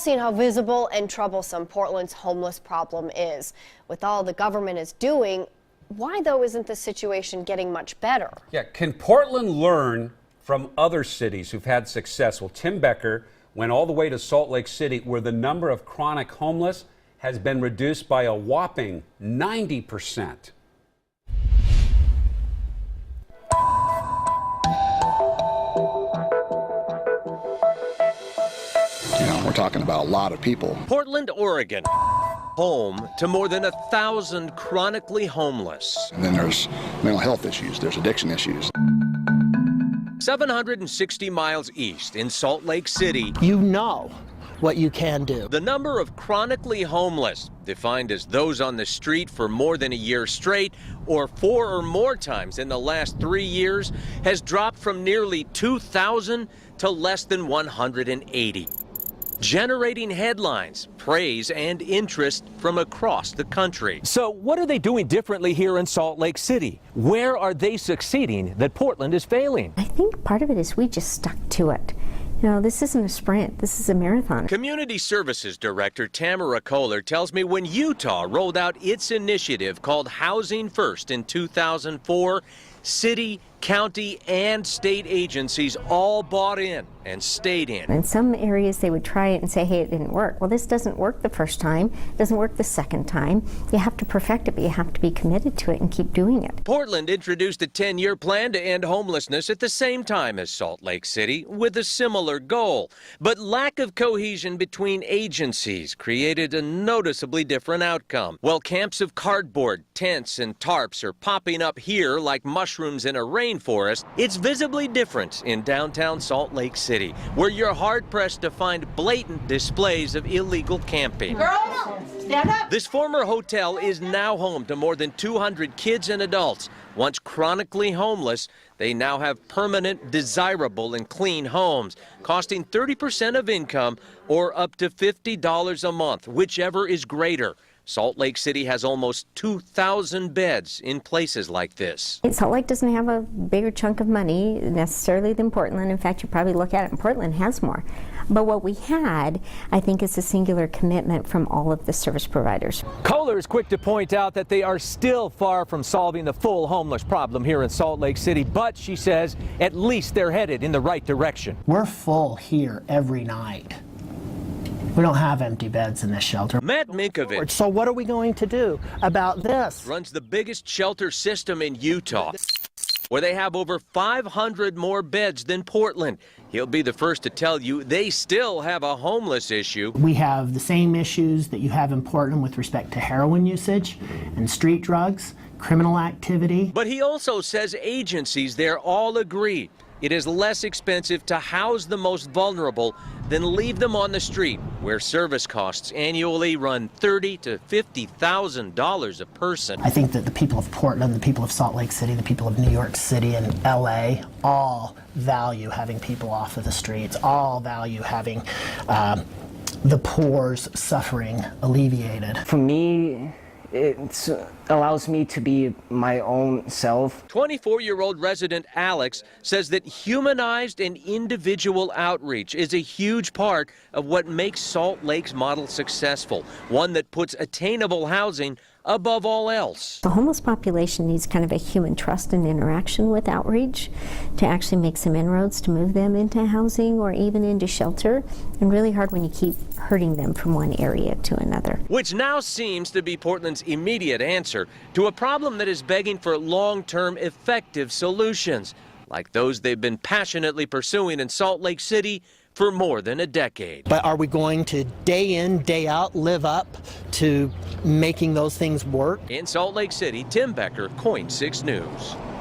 Seen how visible and troublesome Portland's homeless problem is. With all the government is doing, why though isn't the situation getting much better? Yeah, can Portland learn from other cities who've had success? Well, Tim Becker went all the way to Salt Lake City, where the number of chronic homeless has been reduced by a whopping 90%. We're talking about a lot of people. Portland, Oregon, home to more than 1,000 chronically homeless. And then there's mental health issues, there's addiction issues. 760 miles east in Salt Lake City. You know what you can do. The number of chronically homeless, defined as those on the street for more than a year straight or 4 or more times in the last 3 years, has dropped from nearly 2,000 to less than 180. Generating headlines, praise, and interest from across the country. So what are they doing differently here in Salt Lake City? Where are they succeeding that Portland is failing? I think part of it is we just stuck to it. You know, this isn't a sprint, this is a marathon. Community Services Director Tamara Kohler tells me when Utah rolled out its initiative called Housing First in 2004, city, county, and state agencies all bought in and stayed in. In some areas they would try it and say, hey, it didn't work. Well, this doesn't work the first time, it doesn't work the second time. You have to perfect it, but you have to be committed to it and keep doing it. Portland introduced a 10-year plan to end homelessness at the same time as Salt Lake City with a similar goal. But lack of cohesion between agencies created a noticeably different outcome. While camps of cardboard, tents, and tarps are popping up here like mushrooms in a rainforest, it's visibly different in downtown Salt Lake City, where you're hard-pressed to find blatant displays of illegal camping. Girl, stand up. This former hotel is now home to more than 200 kids and adults. Once chronically homeless, they now have permanent, desirable, and clean homes, costing 30% of income or up to $50 a month, whichever is greater. Salt Lake City has almost 2,000 beds in places like this. Salt Lake doesn't have a bigger chunk of money necessarily than Portland. In fact, you probably look at it and Portland has more. But what we had, I think, is a singular commitment from all of the service providers. Kohler is quick to point out that they are still far from solving the full homeless problem here in Salt Lake City, but she says at least they're headed in the right direction. We're full here every night. We don't have empty beds in this shelter. Matt Minkovich, So what are we going to do about this? runs the biggest shelter system in Utah, where they have over 500 more beds than Portland. He'll be the first to tell you they still have a homeless issue. We have the same issues that you have in Portland with respect to heroin usage and street drugs, criminal activity. But he also says agencies there all agree it is less expensive to house the most vulnerable than leave them on the street, where service costs annually run $30,000 to $50,000 a person. I think that the people of Portland, the people of Salt Lake City, the people of New York City and LA all value having people off of the streets, all value having the poor's suffering alleviated. For me, it allows me to be my own self. 24-year-old resident Alex says that humanized and individual outreach is a huge part of what makes Salt Lake's model successful, one that puts attainable housing above all else. The homeless population needs kind of a human trust and interaction with outreach to actually make some inroads to move them into housing or even into shelter, and really hard when you keep herding them from one area to another. Which now seems to be Portland's immediate answer to a problem that is begging for long-term effective solutions, like those they've been passionately pursuing in Salt Lake City for more than a decade. But are we going to day in, day out live up to making those things work? In Salt Lake City, Tim Becker, KOIN 6 News.